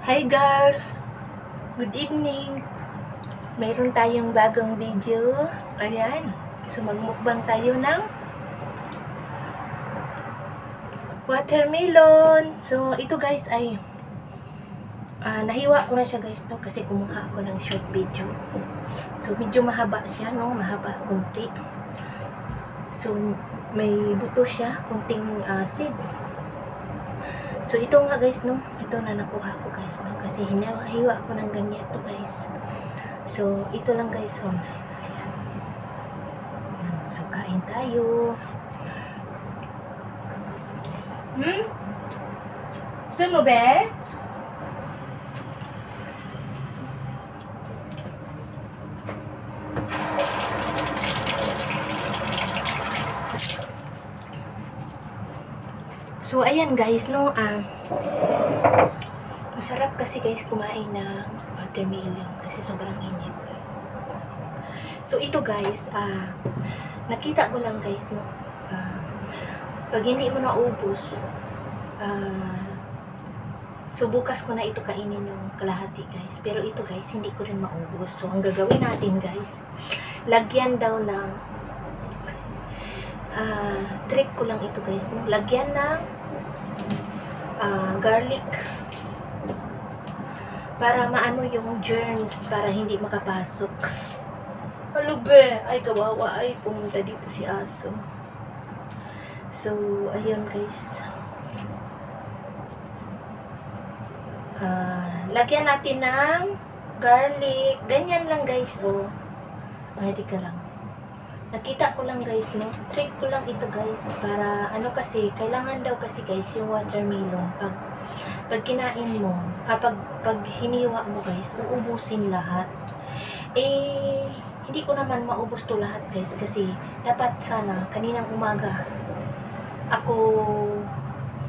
Hi girls! Good evening! Mayroon tayong bagong video. Ayan. So magmukbang tayo ng watermelon. So ito guys ay nahiwa ko na siya guys no, kasi kumuha ako ng short video. So medyo mahaba siya no, mahaba kunti. So may buto siya, kunting seeds. So ito nga guys no, ito na nakuha ko guys no, kasi hiniwa ko ng ganyan to guys. So ito lang guys, oh. Ayan. Ayan. So kain tayo. Gusto mo be? So ayan guys no, masarap kasi guys kumain ng watermelon kasi sobrang init. So ito guys, nakita ko lang guys no, pag hindi mo naubos, so bukas ko na ito kainin yung kalahati guys. Pero ito guys, hindi ko rin maubos. So ang gagawin natin guys, lagyan daw ng trick ko lang ito guys no, lagyan ng garlic para maano yung germs, para hindi makapasok. Halo be, ay kawawa, ay pumunta dito si aso. So ayun guys, lagyan natin ng garlic, ganyan lang guys. Oh, hindi ka lang, nakita ko lang guys no, trick ko lang ito guys, para ano kasi, kailangan daw kasi guys yung watermelon pag kinain mo, pag hiniwa mo guys, uubusin lahat. Eh hindi ko naman maubos to lahat guys, kasi dapat sana kaninang umaga ako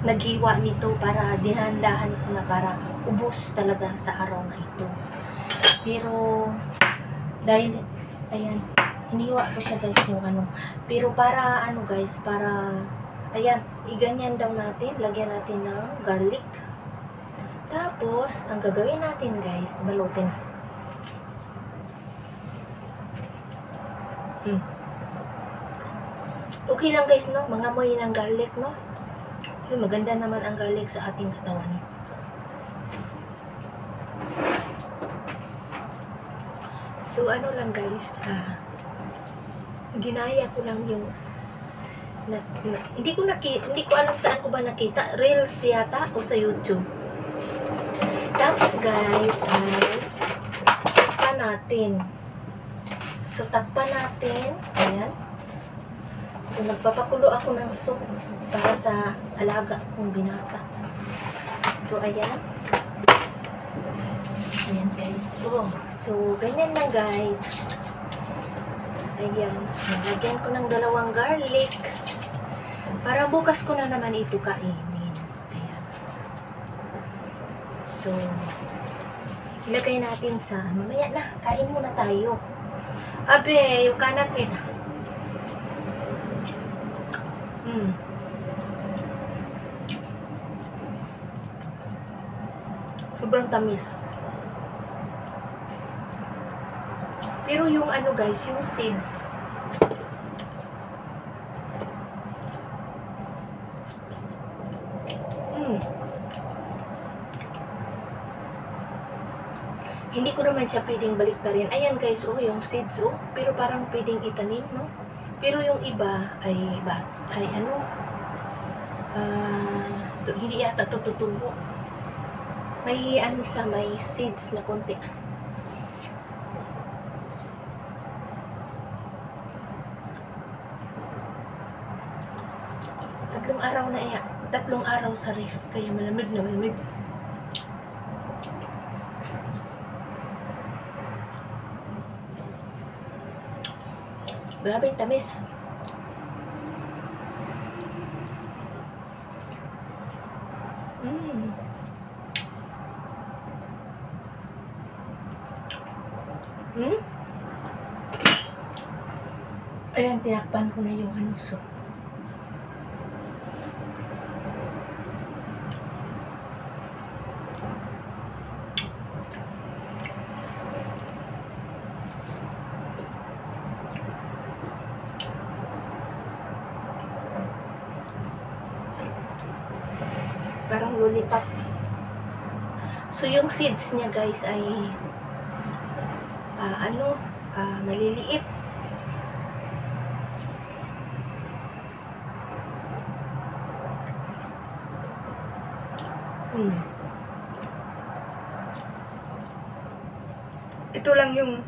naghiwa nito para dinandahan ko na para ubos talaga sa araw na ito. Pero dahil ayan, hiniwa ko siya guys yung ano, pero para ano guys, para ayan, iganyan daw natin, lagyan natin ng garlic. Tapos ang gagawin natin guys, balutin. Okay lang guys no, mangamoy ng garlic no. Maganda naman ang garlic sa ating katawan. So ano lang guys, ginaya ko lang yung hindi ko alam saan ko ba nakita, reels yata o sa YouTube. Tapos guys, takpan natin. So takpan natin, ayan. So nagpapakulo ako ng soup para sa alaga kong binata. So ayan. Ayan guys. Oh, so ganyan lang guys. Ayan. Nalagyan ko ng 2 garlic. Para bukas ko na naman ito kainin. Ayan. So ilagay natin sa mamaya na. Kain muna tayo. Abe, yung kanat nito. Sobrang tamis. Pero yung ano guys, yung seeds, hindi ko naman siya pwedeng baliktarin. Ayan guys, oh, yung seeds, oh, pero parang pwedeng itanim, no? Pero yung iba ay ano, hindi yata tututubo. May ano sa may seeds na konti. Tatlong araw sa ref, kaya malamig na malamig. Grabe yung tamis. Ayan, tinakpan ko na yung ano, so Parang lollipop. So, yung seeds niya guys ay maliliit. Ito lang yung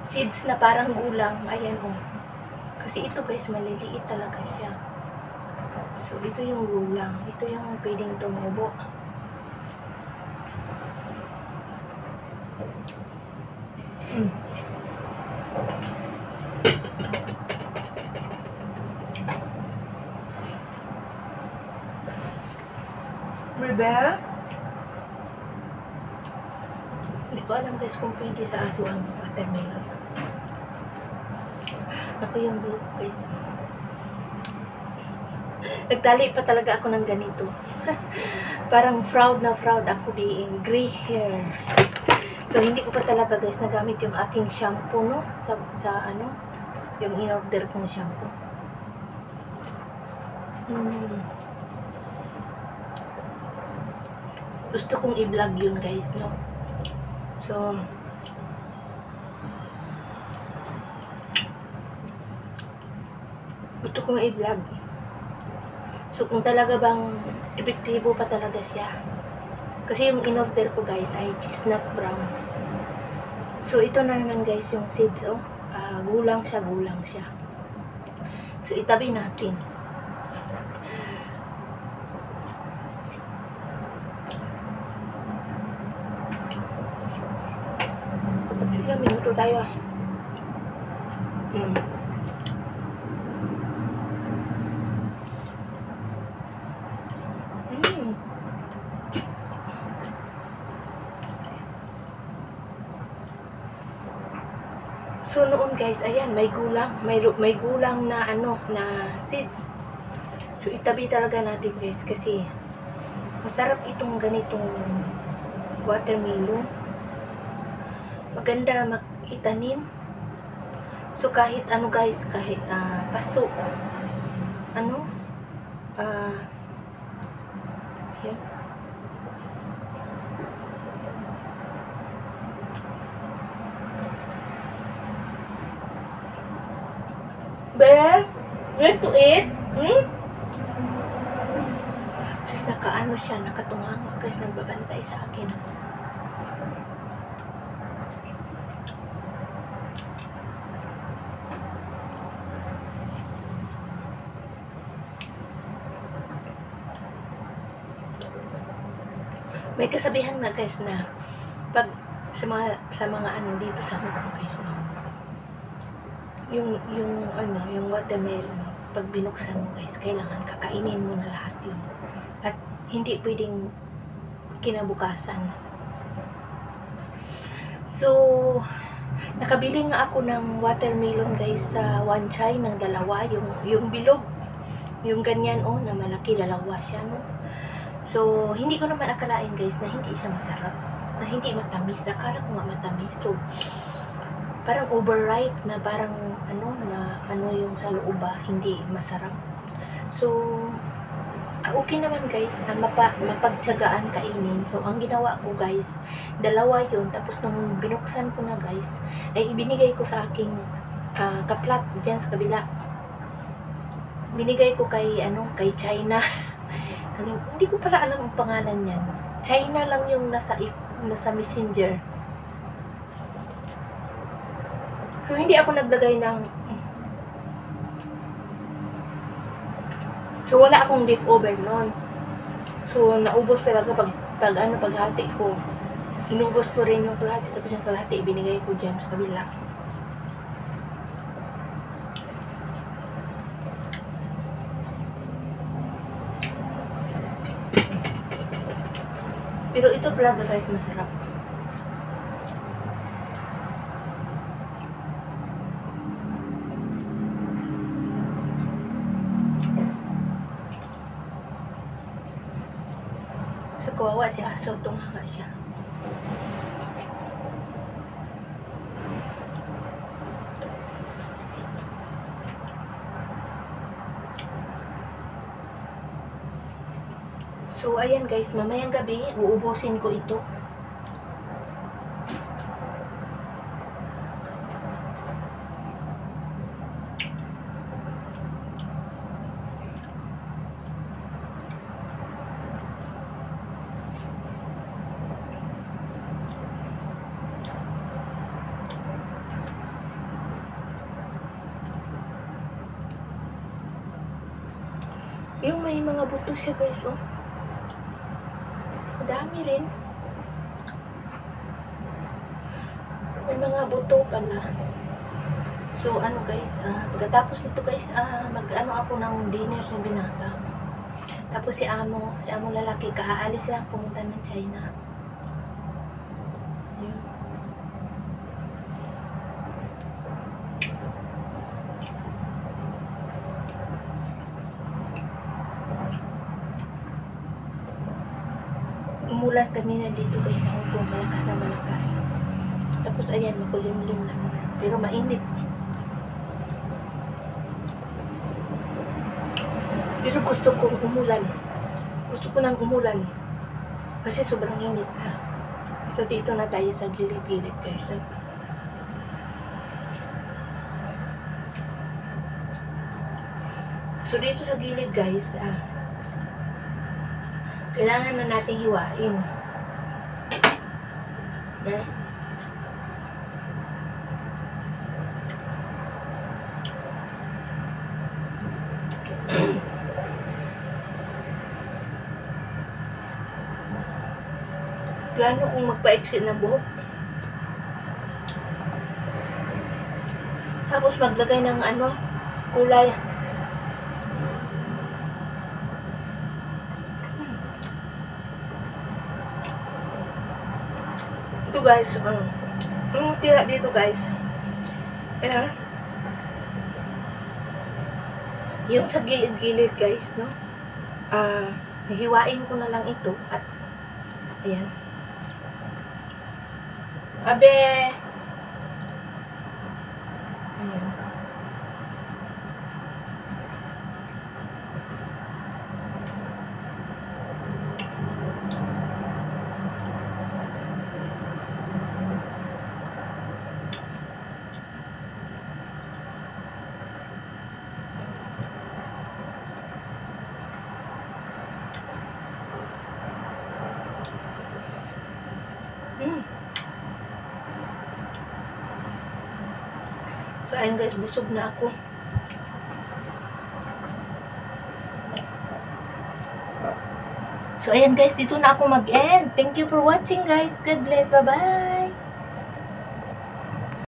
seeds na parang gulang. Ayan oh. Kasi ito guys, maliliit talaga siya. So, ito yung gulang. Ito yung pwedeng tumubo. Bebe? Hindi ko alam guys kung pwede sa aso ang watermelon. Ako yung buhok guys. Nagtali pa talaga ako ng ganito. Parang proud na proud ako being gray hair. So, hindi ko pa talaga guys nagamit yung aking shampoo, no? Sa ano? Yung in-order kong shampoo. Gusto kong i-vlog yun guys, no? So, gusto kong i-vlog. So, kung talaga bang epektibo pa talaga siya. Kasi yung in-order ko guys ay chestnut brown. So, ito na naman guys yung seeds, oh. Gulang siya. So, itabi natin. Ilang minuto tayo ah. So noon guys, ayan, may gulang na na seeds. So itabi talaga natin guys kasi masarap itong ganitong watermelon. Maganda itanim. So kahit ano guys, kahit paso, yan. Bear, ready to eat? Sus, nakaano siya, nakatunganga guys, nagbabantay sa akin. May kasabihan na guys na pag sa mga ano dito sa Hong Kong guys, no? Yung watermelon, pag binuksan mo guys, kailangan kakainin mo na lahat yun. At hindi pwedeng kinabukasan. So, nakabili nga ako ng watermelon guys sa Wan Chai ng dalawa, yung bilog. Yung ganyan oh, na malaki, dalawa siya, no? So, hindi ko naman akalain guys na hindi siya masarap, na hindi matamis. Akala ko nga matamis. So, parang overripe na parang yung sa loob hindi masarap. So, okay naman guys, mapagtyagaan kainin. So, ang ginawa ko guys, dalawa yun. Tapos nung binuksan ko na guys, ay ibinigay ko sa aking kaplat dyan sa kabila. Binigay ko kay China. Hindi ko pala alam ang pangalan niyan. China lang yung nasa messenger. So, hindi ako naglagay ng... So, wala akong leftover noon. So, naubos talaga paghati ko. Inubos ko rin yung kalahati. Tapos yung kalahati, ibinigay ko dyan sa kabila. Pero ito talaga guys, masarap. So, kawawa si aso, tunganga siya. So, ayan guys, mamayang gabi, uubusin ko ito. Yung may mga buto siya guys, oh. Madami rin. May mga buto pala. So, ano guys, pagkatapos nito guys, mag-ano ako ng dinner ng binata. Tapos si amo lalaki, kaalis lang pumunta ng China. Ayun. Umulan kanina dito guys sa Hong Kong, malakas na malakas. Tapos ayan, makulimlim naman. Pero mainit. Pero gusto kong umulan. Gusto ko nang umulan. Kasi sobrang init na. So dito na tayo sa gilid-gilid guys. So dito sa gilid guys, kailangan na nating hiwain. Okay? Plano kong magpa-exit ng buhok. Tapos maglagay ng kulay. Ito guys, yung tira dito guys. Ayan. Yung sa gilid-gilid guys, no? Hiwain ko na lang ito at ayan. Abe! Ayan. So, ayun guys, busog na ako. So, ayan guys, dito na ako mag-end. Thank you for watching guys. God bless. Bye-bye.